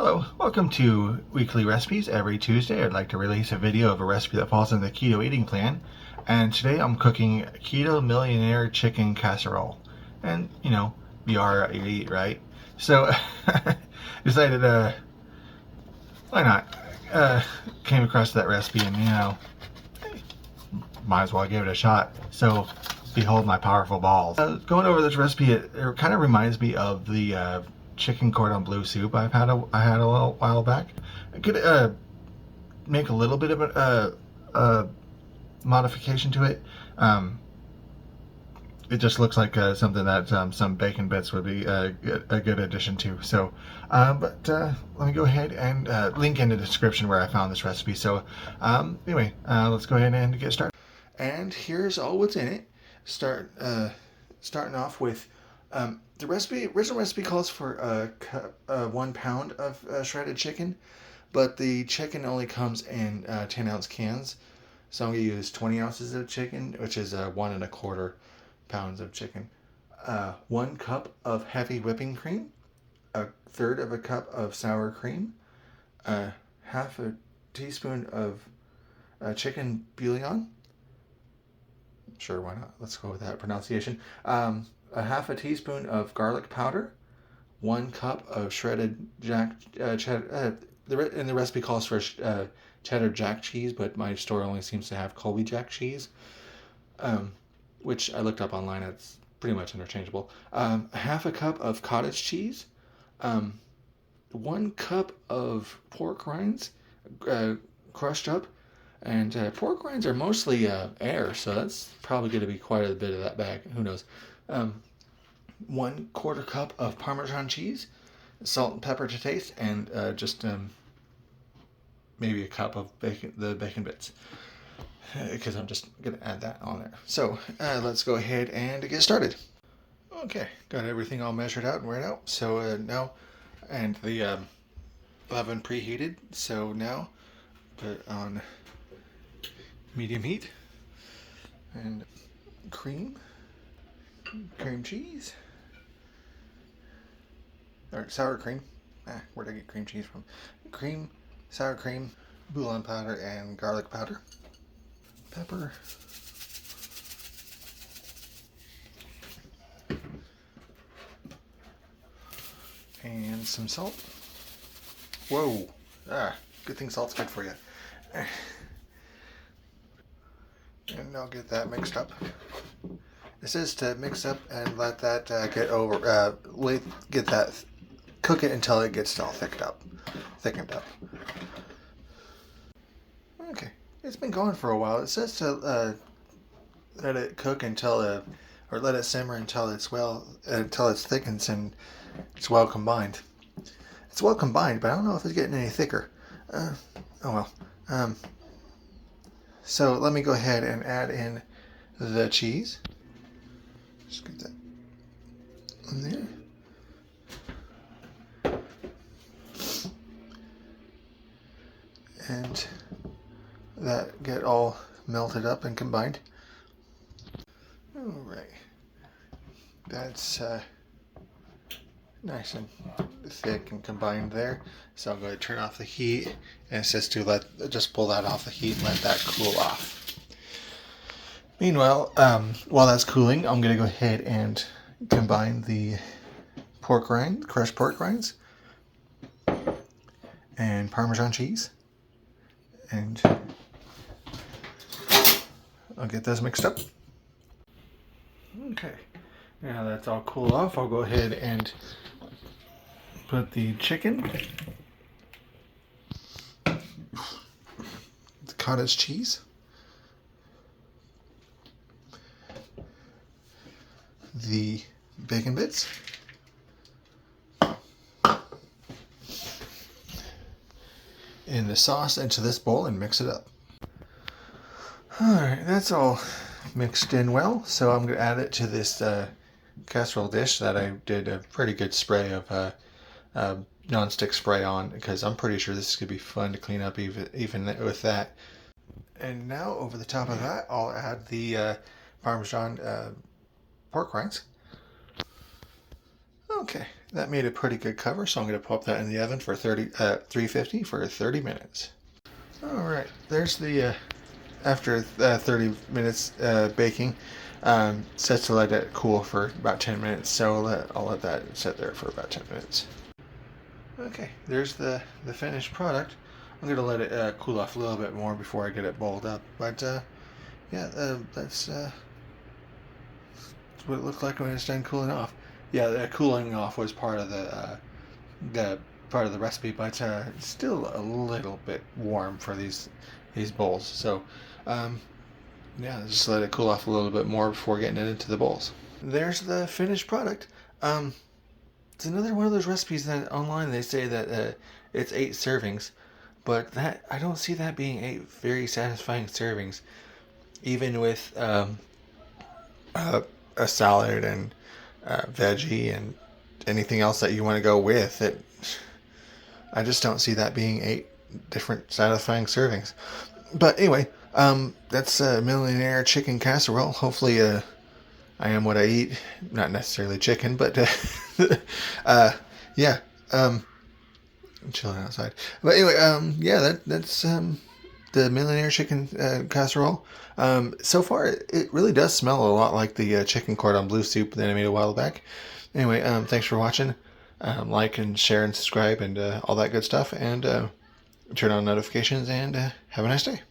Hello, welcome to Weekly Recipes. Every Tuesday I'd like to release a video of a recipe that falls in the keto eating plan. And today I'm cooking Keto Millionaire Chicken Casserole. And, you are what you eat, right? So, decided, why not? Came across that recipe and, might as well give it a shot. So, behold my powerful balls. Going over this recipe, it kind of reminds me of the chicken cordon bleu soup I had a little while back. I could make a little bit of a modification to it. It just looks like something that some bacon bits would be a good addition to. So, but let me go ahead and link in the description where I found this recipe. So, anyway, let's go ahead and get started. And here's all what's in it. Starting off with the original recipe calls for 1 pound of shredded chicken, but the chicken only comes in 10-ounce cans. So I'm going to use 20 ounces of chicken, which is 1¼ pounds of chicken. 1 cup of heavy whipping cream, 1/3 of a cup of sour cream, 1/2 teaspoon of chicken bouillon. Sure, why not? Let's go with that pronunciation. 1/2 teaspoon of garlic powder, 1 cup of shredded cheddar. And the recipe calls for cheddar jack cheese, but my store only seems to have Colby jack cheese, which I looked up online. It's pretty much interchangeable. 1/2 cup of cottage cheese, 1 cup of pork rinds, crushed up. And pork rinds are mostly air, so that's probably going to be quite a bit of that bag. Who knows? 1/4 cup of Parmesan cheese, salt and pepper to taste, and just maybe a cup of the bacon bits, because I'm just going to add that on there. So let's go ahead and get started. Okay, got everything all measured out and weighed out. So now, and the oven preheated. So now put it on medium heat, and cream cheese, or sour cream. Where'd I get cream cheese from? Cream, sour cream, bouillon powder, and garlic powder, pepper, and some salt. Whoa! Good thing salt's good for you. And I'll get that mixed up. It says to mix up and let that cook it until it gets all thickened up. Okay, it's been going for a while. It says to let it cook or let it simmer until it thickens and it's well combined. It's well combined, but I don't know if it's getting any thicker. Oh well. So let me go ahead and add in the cheese. Just get that in there. And that get all melted up and combined. Alright. That's nice and thick and combined there. So I'll go ahead and turn off the heat, and it says to just pull that off the heat and let that cool off. Meanwhile, while that's cooling, I'm going to go ahead and combine the crushed pork rinds, and Parmesan cheese, and I'll get those mixed up. Okay, now that's all cooled off, I'll go ahead and put the chicken, the cottage cheese, the bacon bits, and the sauce into this bowl and mix it up. Alright, that's all mixed in well, so I'm going to add it to this casserole dish that I did a pretty good spray of non-stick spray on, because I'm pretty sure this is going to be fun to clean up even with that. And now over the top of that, I'll add the Parmesan pork rinds. Okay, that made a pretty good cover, so I'm going to pop that in the oven for 350 for 30 minutes. All right, there's the after 30 minutes baking. Set to let it cool for about 10 minutes, so I'll let that sit there for about 10 minutes. Okay, there's the finished product. I'm going to let it cool off a little bit more before I get it bowled up, but yeah, that's what it looked like when it's done cooling off. Yeah, the cooling off was part of the part of the recipe, but it's still a little bit warm for these bowls. So yeah, just let it cool off a little bit more before getting it into the bowls. There's the finished product. It's another one of those recipes that online they say that it's 8 servings, but that I don't see that being 8 very satisfying servings, even with a salad and veggie and anything else that you want to go with it. I just don't see that being 8 different satisfying servings. But anyway, that's Millionaire Chicken Casserole. Hopefully, I am what I eat. Not necessarily chicken, but yeah. I'm chilling outside. But anyway, yeah, that's the Millionaire Chicken Casserole. So far, it really does smell a lot like the chicken cordon bleu soup that I made a while back. Anyway, thanks for watching. Like and share and subscribe and all that good stuff. And turn on notifications and have a nice day.